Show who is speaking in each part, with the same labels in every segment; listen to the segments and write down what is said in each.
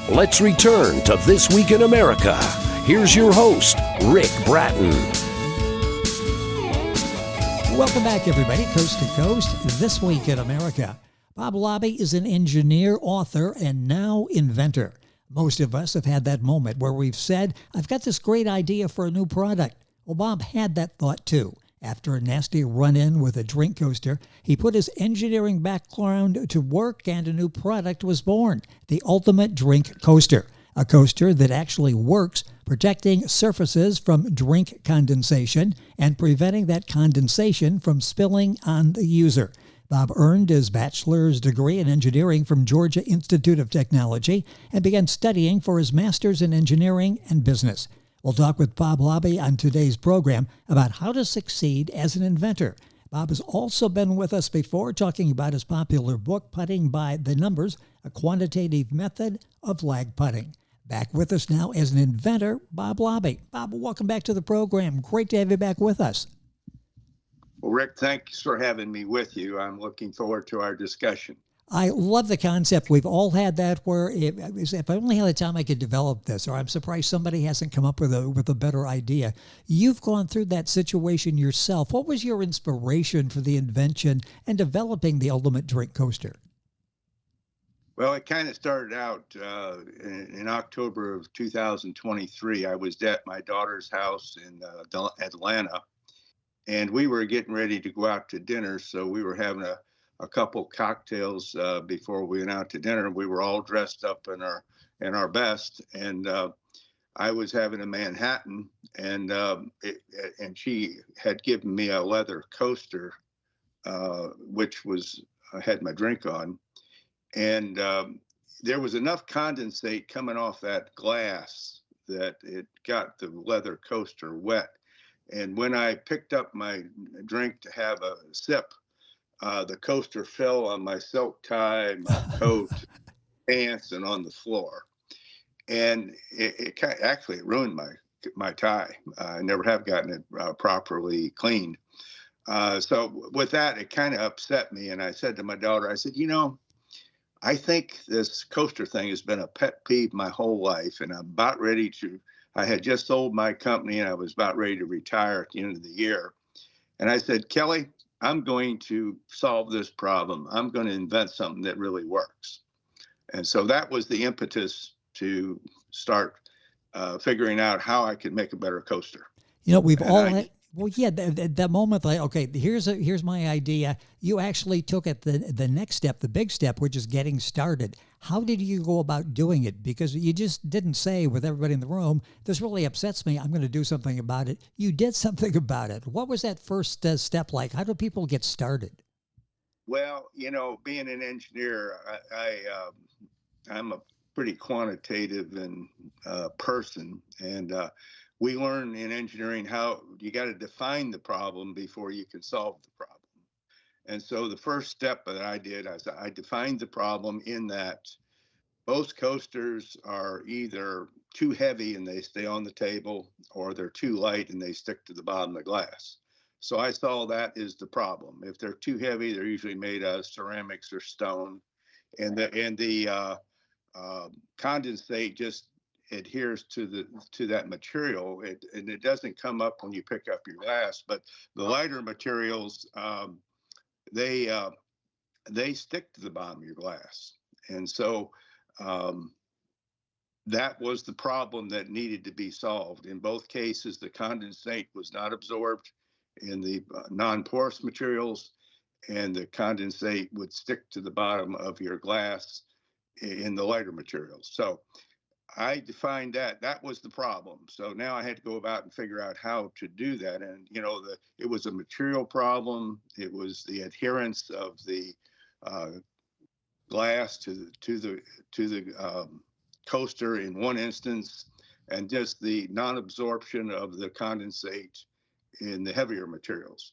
Speaker 1: Let's return to This Week in America. Here's your host, Rick Bratton.
Speaker 2: Welcome back, everybody, coast to coast, This Week in America. Bob Labbe is an engineer, author, and now inventor. Most of us have had that moment where we've said, I've got this great idea for a new product. Well, Bob had that thought too. After a nasty run-in with a drink coaster, he put his engineering background to work and a new product was born, the ultimate drink coaster. A coaster that actually works, protecting surfaces from drink condensation and preventing that condensation from spilling on the user. Bob earned his bachelor's degree in engineering from Georgia Institute of Technology and began studying for his master's in engineering and business. We'll talk with Bob Labbe on today's program about how to succeed as an inventor. Bob has also been with us before talking about his popular book, Putting by the Numbers, a quantitative method of lag putting. Back with us now as an inventor, Bob Labbe. Bob, welcome back to the program. Great to have you back with us.
Speaker 3: Well, Rick, thanks for having me with you. I'm looking forward to our discussion.
Speaker 2: I love the concept. We've all had that where if I only had the time I could develop this, or I'm surprised somebody hasn't come up with a better idea. You've gone through that situation yourself. What was your inspiration for the invention and developing the ultimate drink coaster?
Speaker 3: Well, it kind of started out in October of 2023. I was at my daughter's house in Atlanta, and we were getting ready to go out to dinner. So we were having a couple cocktails before we went out to dinner. We were all dressed up in our best, and I was having a Manhattan, and she had given me a leather coaster, which had my drink on, and there was enough condensate coming off that glass that it got the leather coaster wet. And when I picked up my drink to have a sip, the coaster fell on my silk tie, my coat, pants, and on the floor. And it actually ruined my tie. I never have gotten it properly cleaned. So with that, it kind of upset me. And I said to my daughter, I said, I think this coaster thing has been a pet peeve my whole life. And I had just sold my company and I was about ready to retire at the end of the year. And I said, Kelly, I'm going to solve this problem. I'm going to invent something that really works. And so that was the impetus to start figuring out how I could make a better coaster.
Speaker 2: We've all had, well, yeah, that moment, like, okay, here's my idea. You actually took it the next step, the big step, which is getting started. How did you go about doing it? Because you just didn't say with everybody in the room, this really upsets me, I'm going to do something about it. You did something about it. What was that first step like? How do people get started?
Speaker 3: Well, being an engineer, I'm a pretty quantitative and person, and we learn in engineering how you got to define the problem before you can solve the problem. And so the first step that I did, I defined the problem in that most coasters are either too heavy and they stay on the table, or they're too light and they stick to the bottom of the glass. So I saw that is the problem. If they're too heavy, they're usually made out of ceramics or stone, and the condensate just adheres to that material, and it doesn't come up when you pick up your glass. But the lighter materials, they stick to the bottom of your glass, and so that was the problem that needed to be solved. In both cases, the condensate was not absorbed in the non-porous materials, and the condensate would stick to the bottom of your glass in the lighter materials. So I defined that was the problem. So now I had to go about and figure out how to do that. And, it was a material problem. It was the adherence of the glass to the coaster in one instance, and just the non-absorption of the condensate in the heavier materials.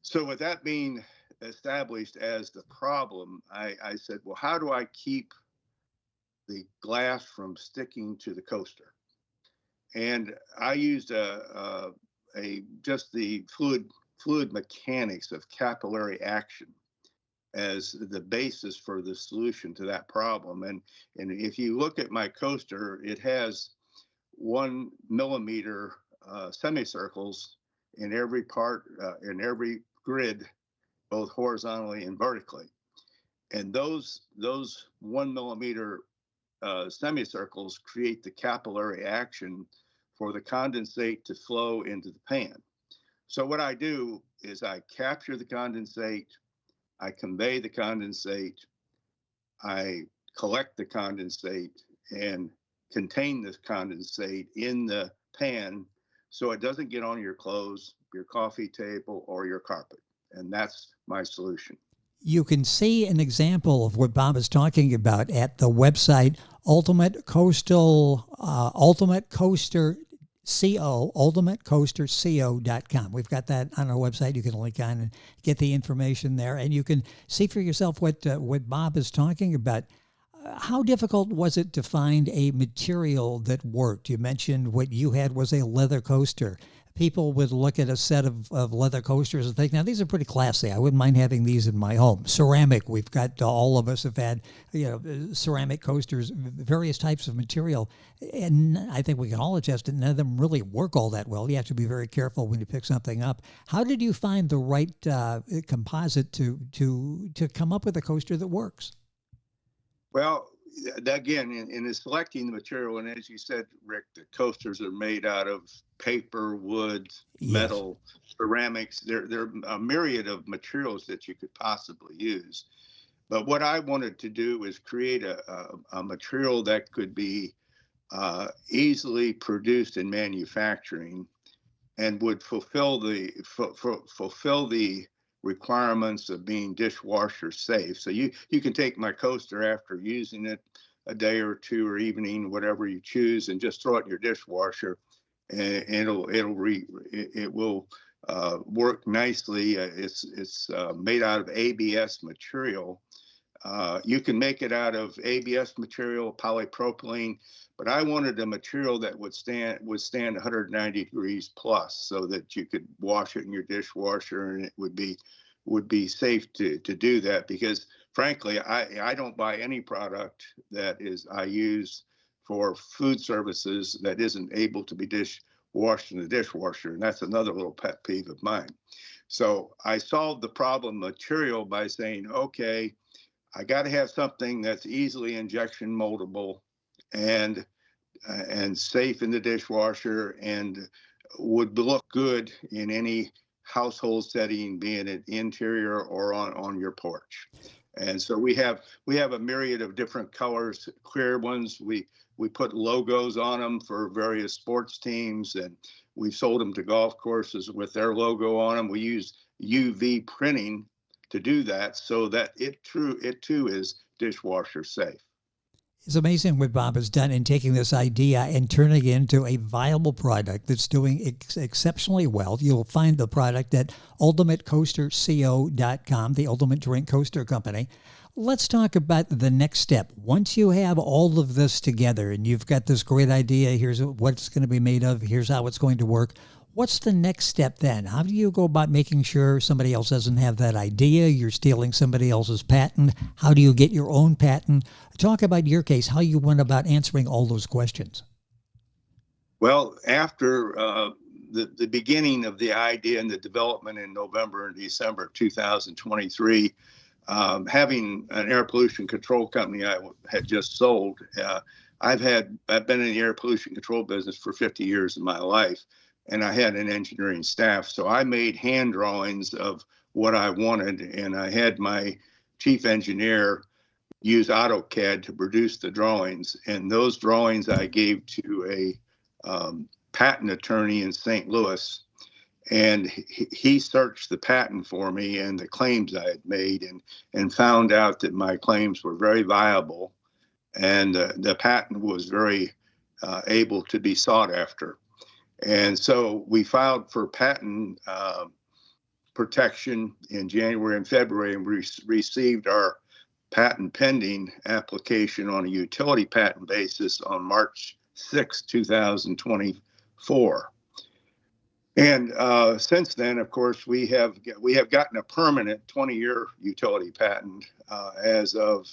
Speaker 3: So with that being established as the problem, I said, well, how do I keep the glass from sticking to the coaster? And I used just the fluid mechanics of capillary action. as the basis for the solution to that problem. And if you look at my coaster, it has 1 millimeter semicircles in every part, in every grid, both horizontally and vertically. And those 1 millimeter semicircles create the capillary action for the condensate to flow into the pan. So what I do is I capture the condensate, I convey the condensate, I collect the condensate and contain this condensate in the pan so it doesn't get on your clothes, your coffee table, or your carpet. And that's my solution.
Speaker 2: You can see an example of what Bob is talking about at the website ultimatecoasterco.com. We've got that on our website. You can link on and get the information there, and you can see for yourself what Bob is talking about. How difficult was it to find a material that worked? You mentioned what you had was a leather coaster. People would look at a set of leather coasters and think, now these are pretty classy. I wouldn't mind having these in my home. Ceramic, we've got, all of us have had, ceramic coasters, various types of material. And I think we can all attest that none of them really work all that well. You have to be very careful when you pick something up. How did you find the right composite to come up with a coaster that works?
Speaker 3: Well, again, in selecting the material, and as you said, Rick, the coasters are made out of paper, wood, metal, ceramics. There are a myriad of materials that you could possibly use. But what I wanted to do is create a material that could be easily produced in manufacturing and would fulfill the requirements of being dishwasher safe. So you can take my coaster after using it a day or two or evening, whatever you choose, and just throw it in your dishwasher, and it will work nicely. It's made out of ABS material. You can make it out of ABS material, polypropylene, but I wanted a material that would stand 190 degrees plus, so that you could wash it in your dishwasher and it would be safe to do that. Because frankly, I don't buy any product that I use for food services that isn't able to be washed in the dishwasher, and that's another little pet peeve of mine. So I solved the problem material by saying, okay, I got to have something that's easily injection moldable and safe in the dishwasher and would look good in any household setting, being it interior or on your porch. And so we have a myriad of different colors, clear ones. We put logos on them for various sports teams, and we've sold them to golf courses with their logo on them. We use UV printing to do that, so that it too is dishwasher safe.
Speaker 2: It's amazing what Bob has done in taking this idea and turning it into a viable product that's doing exceptionally well. You'll find the product at ultimatecoasterco.com, the Ultimate Drink Coaster Company. Let's talk about the next step. Once you have all of this together and you've got this great idea, here's what it's going to be made of, here's how it's going to work. What's the next step then? How do you go about making sure somebody else doesn't have that idea? You're stealing somebody else's patent. How do you get your own patent? Talk about your case, how you went about answering all those questions.
Speaker 3: Well, after the beginning of the idea and the development in November and December 2023, having an air pollution control company I had just sold, I've been in the air pollution control business for 50 years of my life. And I had an engineering staff. So I made hand drawings of what I wanted. And I had my chief engineer use AutoCAD to produce the drawings. And those drawings I gave to a patent attorney in St. Louis. And he searched the patent for me and the claims I had made, and found out that my claims were very viable. And the patent was very able to be sought after. And so we filed for patent protection in January and February, and we received our patent pending application on a utility patent basis on March 6, 2024. And since then, of course, we have gotten a permanent 20-year utility patent as of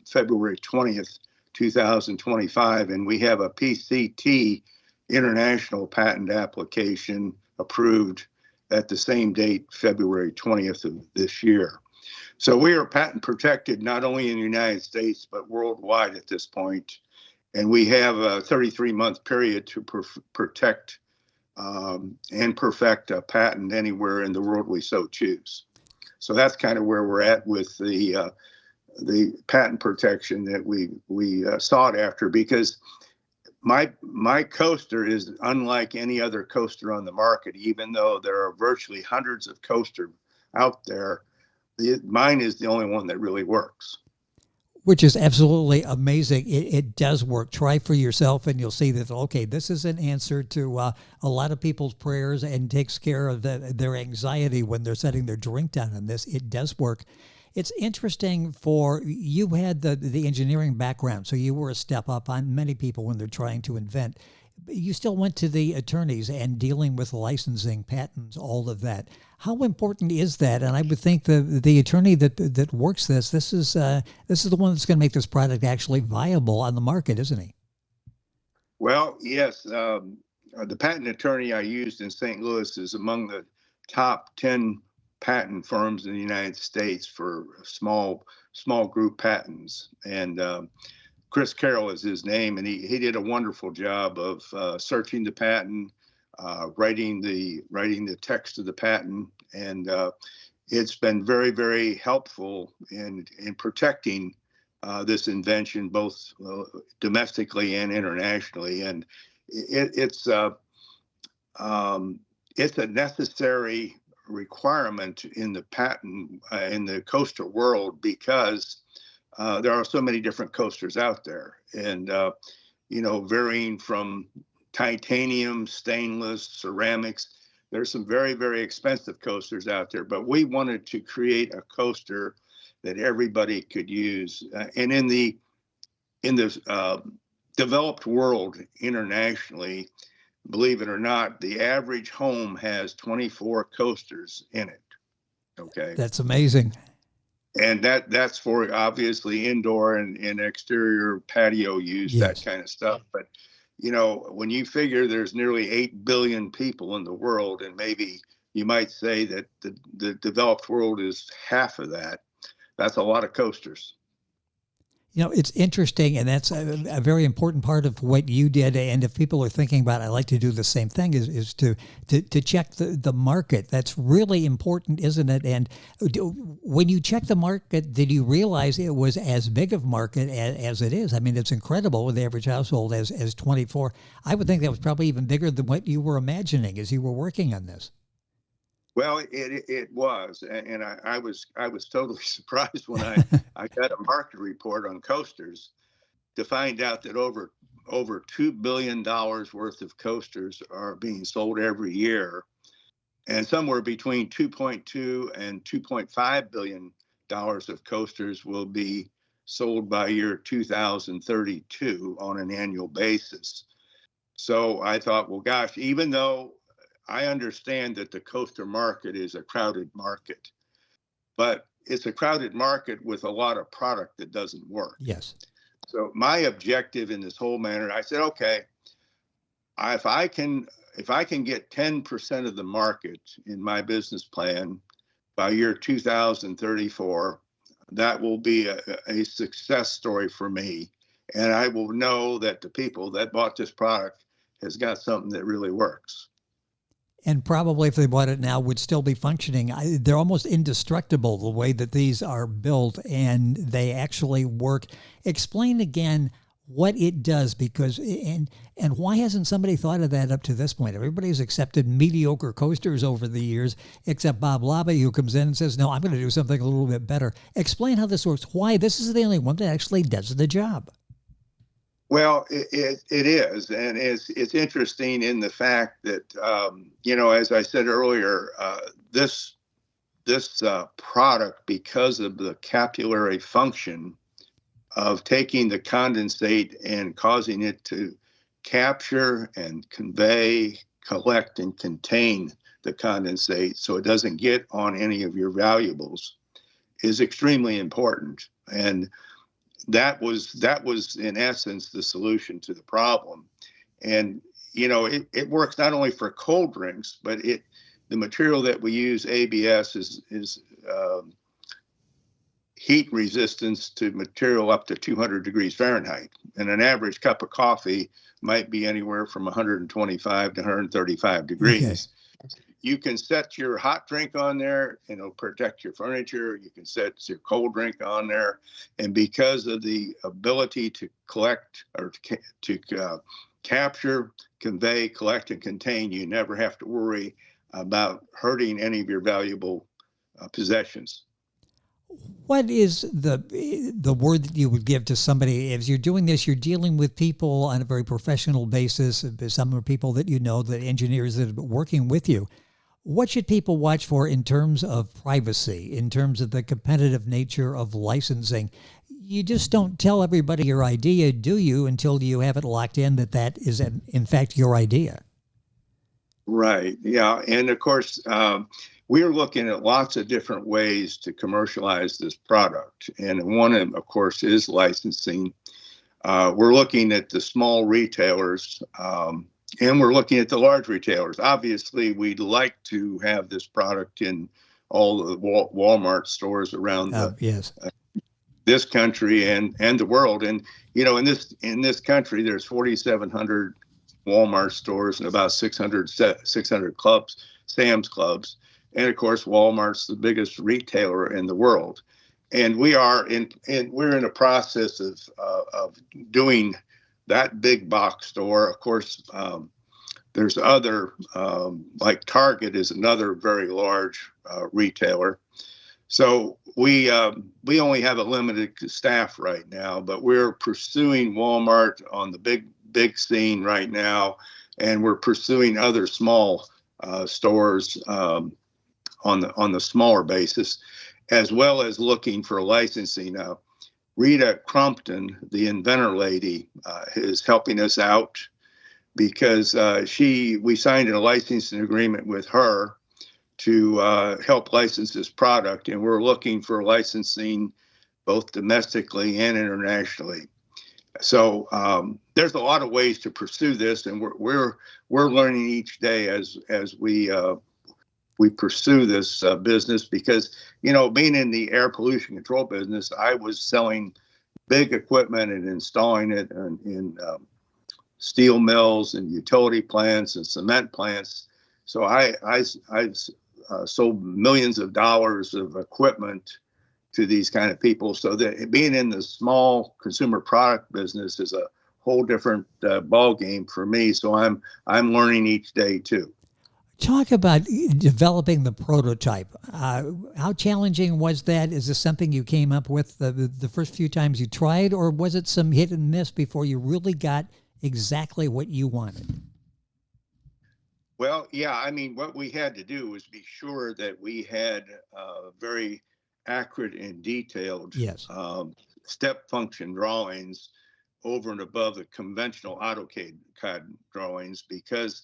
Speaker 3: February 20th, 2025, and we have a PCT international patent application approved at the same date, February 20th of this year. So we are patent protected not only in the United States, but worldwide at this point. And we have a 33-month period to protect and perfect a patent anywhere in the world we so choose. So that's kind of where we're at with the patent protection that we sought after, because my coaster is unlike any other coaster on the market. Even though there are virtually hundreds of coasters out there, mine is the only one that really works.
Speaker 2: Which is absolutely amazing. It does work. Try for yourself and you'll see that, okay, this is an answer to a lot of people's prayers and takes care of their anxiety when they're setting their drink down on this. It does work. It's interesting for you had the engineering background, so you were a step up on many people when they're trying to invent. You still went to the attorneys and dealing with licensing, patents, all of that. How important is that? And I would think the attorney that works this is the one that's going to make this product actually viable on the market, isn't he?
Speaker 3: Well, yes. The patent attorney I used in St. Louis is among the top 10 patent firms in the United States for small group patents. And Chris Carroll is his name, and he did a wonderful job of searching the patent, writing the text of the patent, and it's been very, very helpful in protecting this invention, both domestically and internationally. And it's a necessary requirement in the patent in the coaster world, because there are so many different coasters out there, and varying from titanium, stainless, ceramics. There's some very, very expensive coasters out there, but we wanted to create a coaster that everybody could use. And in the developed world internationally, believe it or not, the average home has 24 coasters in it. Okay.
Speaker 2: That's amazing.
Speaker 3: And that's for obviously indoor and exterior patio use, yes, that kind of stuff. But, when you figure there's nearly 8 billion people in the world, and maybe you might say that the developed world is half of that, that's a lot of coasters.
Speaker 2: It's interesting, and that's a very important part of what you did. And if people are thinking about it, I like to do the same thing, is to check the market. That's really important, isn't it? And when you check the market, did you realize it was as big of a market as it is? I mean, it's incredible with the average household as 24. I would think that was probably even bigger than what you were imagining as you were working on this.
Speaker 3: Well, it was, and I was totally surprised when I got a market report on coasters to find out that over $2 billion worth of coasters are being sold every year, and somewhere between 2.2 and 2.5 billion dollars of coasters will be sold by year 2032 on an annual basis. So I thought, well, gosh, even though I understand that the coaster market is a crowded market, but it's a crowded market with a lot of product that doesn't work.
Speaker 2: Yes.
Speaker 3: So my objective in this whole matter, I said, okay, if I can get 10% of the market in my business plan by year 2034, that will be a success story for me. And I will know that the people that bought this product has got something that really works.
Speaker 2: And probably if they bought it now would still be functioning. They're almost indestructible the way that these are built, and they actually work. Explain again what it does, because and why hasn't somebody thought of that up to this point? Everybody's accepted mediocre coasters over the years, except Bob Labbe, who comes in and says, no, I'm going to do something a little bit better. Explain how this works, why this is the only one that actually does the job.
Speaker 3: Well, it is, and it's interesting in the fact that as I said earlier, this product, because of the capillary function of taking the condensate and causing it to capture and convey collect and contain the condensate so it doesn't get on any of your valuables is extremely important. And that was in essence the solution to the problem. And it works not only for cold drinks, but the material that we use, ABS, is heat resistance to material up to 200 degrees Fahrenheit. And an average cup of coffee might be anywhere from 125 to 135 degrees. Okay. You can set your hot drink on there and it'll protect your furniture. You can set your cold drink on there. And because of the ability to collect or to capture, convey, collect, and contain, you never have to worry about hurting any of your valuable possessions.
Speaker 2: What is the word that you would give to somebody as you're doing this? You're dealing with people on a very professional basis. Some are people that you know, the engineers that are working with you. What should people watch for in terms of privacy, in terms of the competitive nature of licensing? You just don't tell everybody your idea, do you, until you have it locked in that is, in fact, your idea.
Speaker 3: Right. Yeah. And of course, we're looking at lots of different ways to commercialize this product. And one of course, is licensing. We're looking at the small retailers, and we're looking at the large retailers. Obviously, we'd like to have this product in all the Walmart stores around this country and the world. And, in this country, there's 4,700 Walmart stores and about 600 clubs, Sam's Clubs. And of course, Walmart's the biggest retailer in the world. And we're in a process of doing that big box store. Of course, there's other, like Target is another very large retailer. So we only have a limited staff right now, but we're pursuing Walmart on the big scene right now, and we're pursuing other small stores on the smaller basis, as well as looking for licensing. Rita Crumpton, the Inventor lady, is helping us out because we signed a licensing agreement with her to help license this product, and we're looking for licensing both domestically and internationally. So there's a lot of ways to pursue this, and we're learning each day as we pursue this business, because being in the air pollution control business, I was selling big equipment and installing it in steel mills and utility plants and cement plants. So I've sold millions of dollars of equipment to these kind of people. So that being in the small consumer product business is a whole different ball game for me. So I'm learning each day too.
Speaker 2: Talk about developing the prototype. How challenging was that? Is this something you came up with the first few times you tried, or was it some hit and miss before you really got exactly what you wanted?
Speaker 3: Well, yeah, I mean, what we had to do was be sure that we had very accurate and detailed step function drawings over and above the conventional AutoCAD drawings, because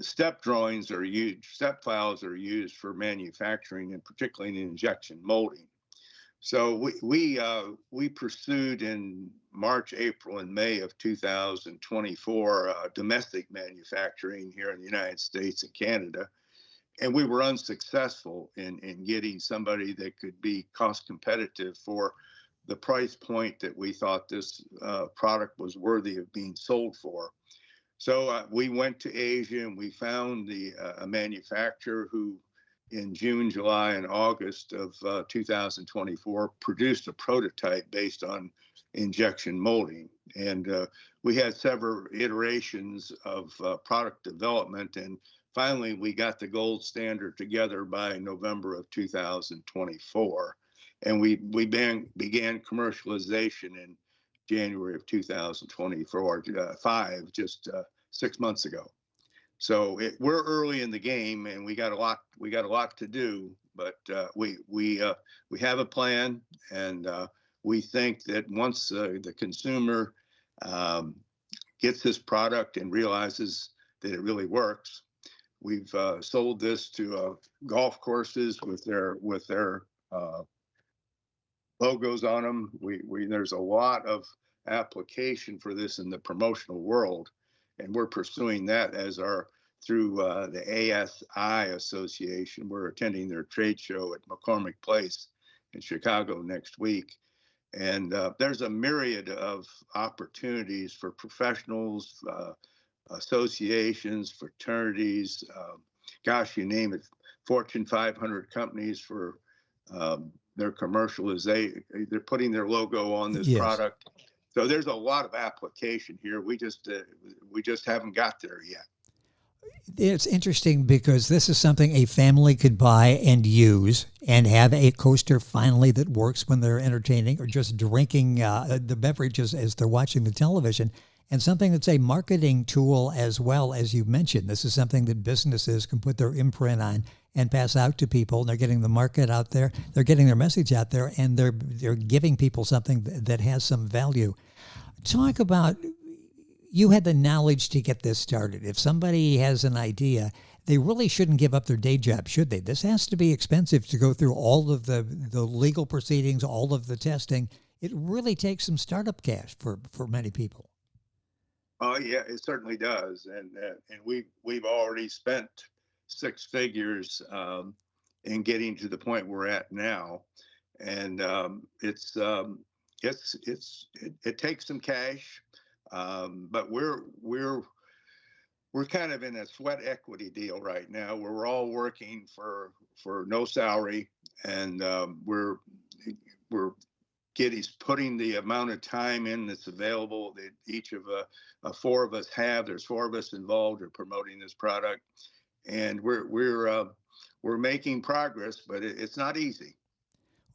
Speaker 3: step files are used for manufacturing, and particularly in injection molding. So we pursued in March, April, and May of 2024 domestic manufacturing here in the United States and Canada, and we were unsuccessful in getting somebody that could be cost competitive for the price point that we thought this product was worthy of being sold for. So we went to Asia, and we found a manufacturer who in June, July, and August of 2024 produced a prototype based on injection molding. And we had several iterations of product development, and finally we got the gold standard together by November of 2024. And we began commercialization in January of 2024, just 6 months ago. So we're early in the game, and we got a lot to do, but we have a plan, and we think that once the consumer gets this product and realizes that it really works. We've sold this to golf courses with their logos on them. There's a lot of application for this in the promotional world, and we're pursuing that through the ASI Association. We're attending their trade show at McCormick Place in Chicago next week. And there's a myriad of opportunities for professionals, associations, fraternities, gosh, you name it, Fortune 500 companies for their commercialization. They're putting their logo on this product. So there's a lot of application here. We just haven't got there yet.
Speaker 2: It's interesting because this is something a family could buy and use and have a coaster finally that works when they're entertaining or just drinking the beverages as they're watching the television, and something that's a marketing tool as well, as you mentioned. This is something that businesses can put their imprint on and pass out to people. And they're getting the market out there, they're getting their message out there, and they're giving people something that has some value. Talk about, you had the knowledge to get this started. If somebody has an idea, they really shouldn't give up their day job, should they? This has to be expensive to go through all of the legal proceedings, all of the testing. It really takes some startup cash for many people.
Speaker 3: Oh yeah, it certainly does, and we've already spent six figures in getting to the point we're at now, and it takes some cash. But we're kind of in a sweat equity deal right now, where we're all working for no salary, and we're putting the amount of time in that's available that each of four of us have. There's four of us involved in promoting this product, and we're making progress, but it's not easy.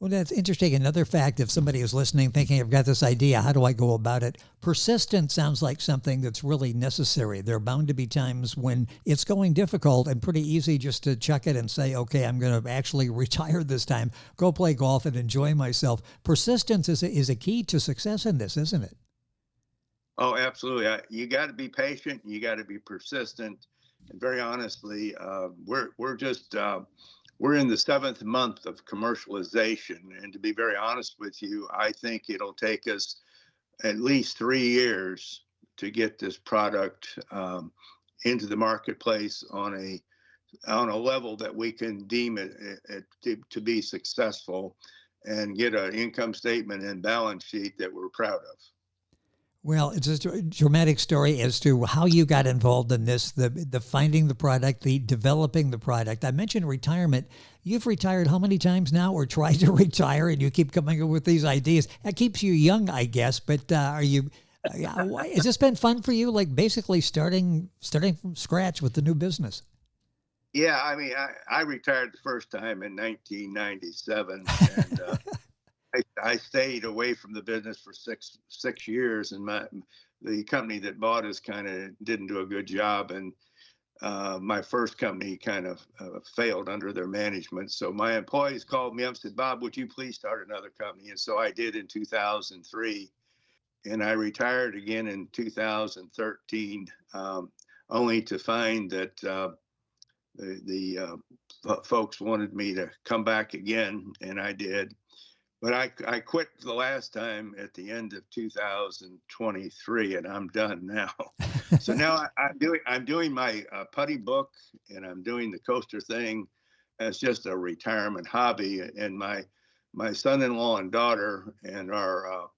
Speaker 2: Well, that's interesting. Another fact, if somebody is listening thinking, I've got this idea, how do I go about it? Persistence sounds like something that's really necessary. There are bound to be times when it's going difficult and pretty easy just to chuck it and say, okay, I'm going to actually retire this time, go play golf and enjoy myself. Persistence is a key to success in this, isn't it?
Speaker 3: Oh, absolutely. You got to be patient. You got to be persistent. And very honestly, we're in the 7th month of commercialization. And to be very honest with you, I think it'll take us at least 3 years to get this product into the marketplace on a level that we can deem it to be successful, and get an income statement and balance sheet that we're proud of.
Speaker 2: Well, it's a dramatic story as to how you got involved in this, the finding the product, the developing the product. I mentioned retirement. You've retired how many times now, or tried to retire, and you keep coming up with these ideas? That keeps you young, I guess. But has this been fun for you, like basically starting from scratch with the new business?
Speaker 3: Yeah, I mean, I retired the first time in 1997, and I stayed away from the business for six years, and the company that bought us kind of didn't do a good job, and my first company kind of failed under their management. So my employees called me up and said, "Bob, would you please start another company?" And so I did in 2003, and I retired again in 2013, only to find that the folks wanted me to come back again, and I did. But I quit the last time at the end of 2023, and I'm done now. So now I'm doing my putty book, and I'm doing the coaster thing as just a retirement hobby. And my son-in-law and daughter and our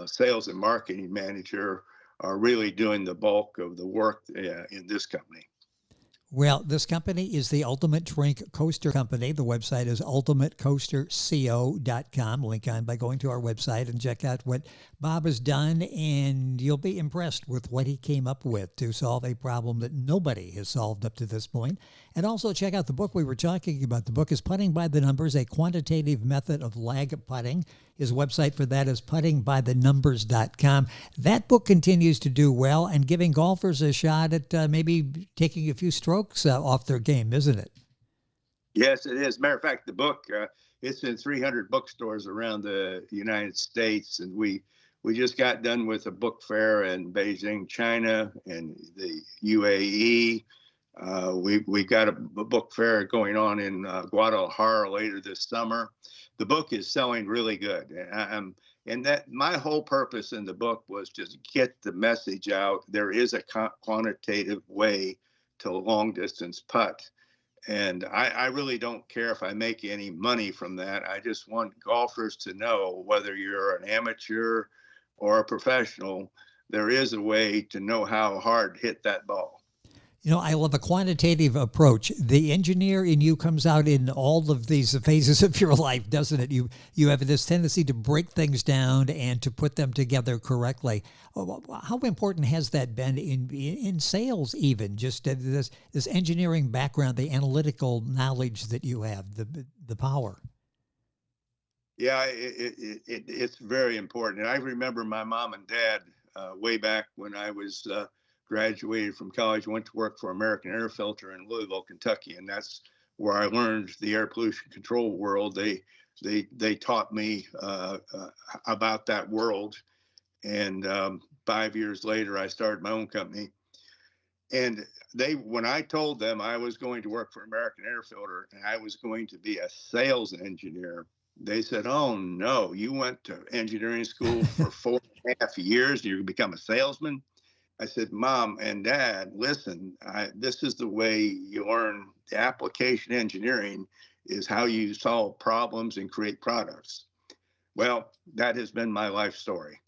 Speaker 3: sales and marketing manager are really doing the bulk of the work in this company.
Speaker 2: Well, this company is the Ultimate Drink Coaster Company. The website is ultimatecoasterco.com. Link on by going to our website and check out what Bob has done, and you'll be impressed with what he came up with to solve a problem that nobody has solved up to this point. And also check out the book we were talking about. The book is Putting by the Numbers, a quantitative method of lag putting. His website for that is puttingbythenumbers.com. That book continues to do well and giving golfers a shot at maybe taking a few strokes off their game, isn't it?
Speaker 3: Yes, it is. Matter of fact, the book, it's in 300 bookstores around the United States, and we we just got done with a book fair in Beijing, China, and the UAE. We got a book fair going on in Guadalajara later this summer. The book is selling really good. And that my whole purpose in the book was to get the message out. There is a quantitative way to long distance putt. And I really don't care if I make any money from that. I just want golfers to know, whether you're an amateur or a professional, there is a way to know how hard to hit that ball.
Speaker 2: You know, I love a quantitative approach. The engineer in you comes out in all of these phases of your life, doesn't it? You have this tendency to break things down and to put them together correctly. How important has that been in sales, even just this engineering background, the analytical knowledge that you have, the power?
Speaker 3: Yeah, it's very important. And I remember my mom and dad way back when I was graduated from college, went to work for American Air Filter in Louisville, Kentucky, and that's where I learned the air pollution control world. They taught me about that world, and 5 years later, I started my own company. And when I told them I was going to work for American Air Filter and I was going to be a sales engineer, they said, "Oh no, you went to engineering school for 4.5 years and you're going to become a salesman?" I said, "Mom and Dad, listen, this is the way you learn the application engineering, is how you solve problems and create products." Well, that has been my life story.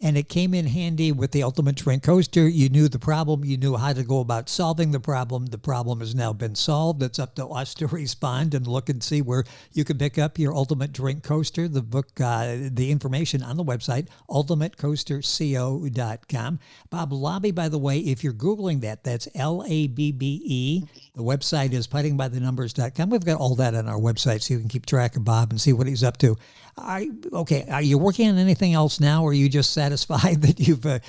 Speaker 2: And it came in handy with the Ultimate Drink Coaster. You knew the problem. You knew how to go about solving the problem. The problem has now been solved. It's up to us to respond and look and see where you can pick up your Ultimate Drink Coaster. The book, the information on the website, ultimatecoasterco.com. Bob Labbe, by the way, if you're Googling that, that's Labbe. The website is puttingbythenumbers.com. We've got all that on our website, so you can keep track of Bob and see what he's up to. Are you working on anything else now, or are you just satisfied that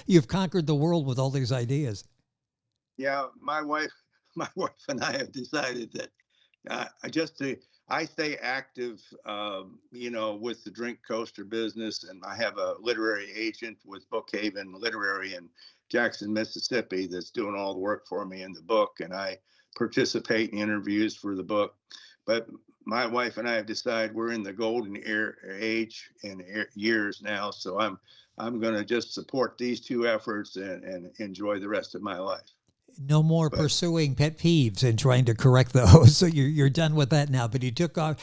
Speaker 2: you've conquered the world with all these ideas?
Speaker 3: Yeah, my wife and I have decided that I stay active, with the drink coaster business, and I have a literary agent with Bookhaven Literary in Jackson, Mississippi, that's doing all the work for me in the book, and I participate in interviews for the book. But my wife and I have decided we're in the golden age and years now, so I'm going to just support these two efforts and enjoy the rest of my life.
Speaker 2: No more pursuing pet peeves and trying to correct those. So you're done with that now. But you took a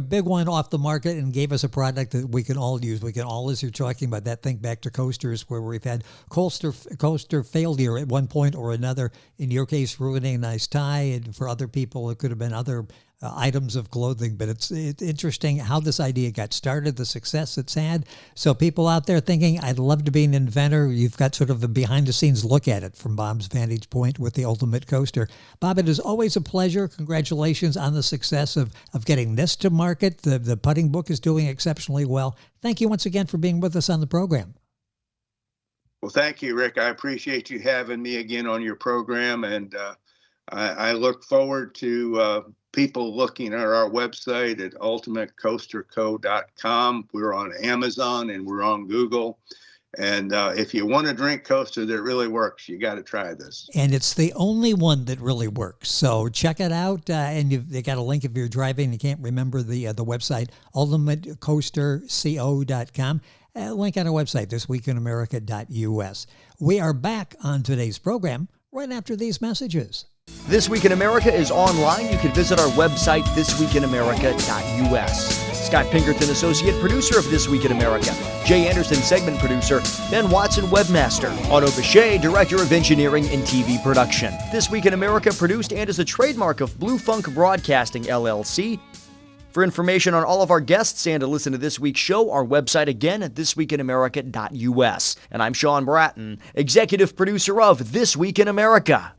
Speaker 2: big one off the market and gave us a product that we can all use. We can all, as you're talking about that, think back to coasters where we've had coaster failure at one point or another. In your case, ruining a nice tie, and for other people, it could have been other items of clothing. But it's interesting how this idea got started, the success it's had. So people out there thinking, I'd love to be an inventor, you've got sort of a behind-the-scenes look at it from Bob's vantage point with the Ultimate Coaster. Bob, it is always a pleasure. Congratulations on the success of getting this to market. The putting book is doing exceptionally well. Thank you once again for being with us on the program.
Speaker 3: Well, thank you, Rick. I appreciate you having me again on your program, and I look forward to people looking at our website at ultimatecoasterco.com. We're on Amazon and we're on Google. And if you want a drink coaster that really works, you got to try this.
Speaker 2: And it's the only one that really works. So check it out. And they got a link if you're driving. You can't remember the website, ultimatecoasterco.com. Link on our website, thisweekinamerica.us. We are back on today's program right after these messages.
Speaker 4: This Week in America is online. You can visit our website, thisweekinamerica.us. Scott Pinkerton, Associate Producer of This Week in America. Jay Anderson, Segment Producer. Ben Watson, Webmaster. Otto Bechet, Director of Engineering and TV Production. This Week in America produced and is a trademark of Blue Funk Broadcasting, LLC. For information on all of our guests and to listen to this week's show, our website again at thisweekinamerica.us. And I'm Sean Bratton, Executive Producer of This Week in America.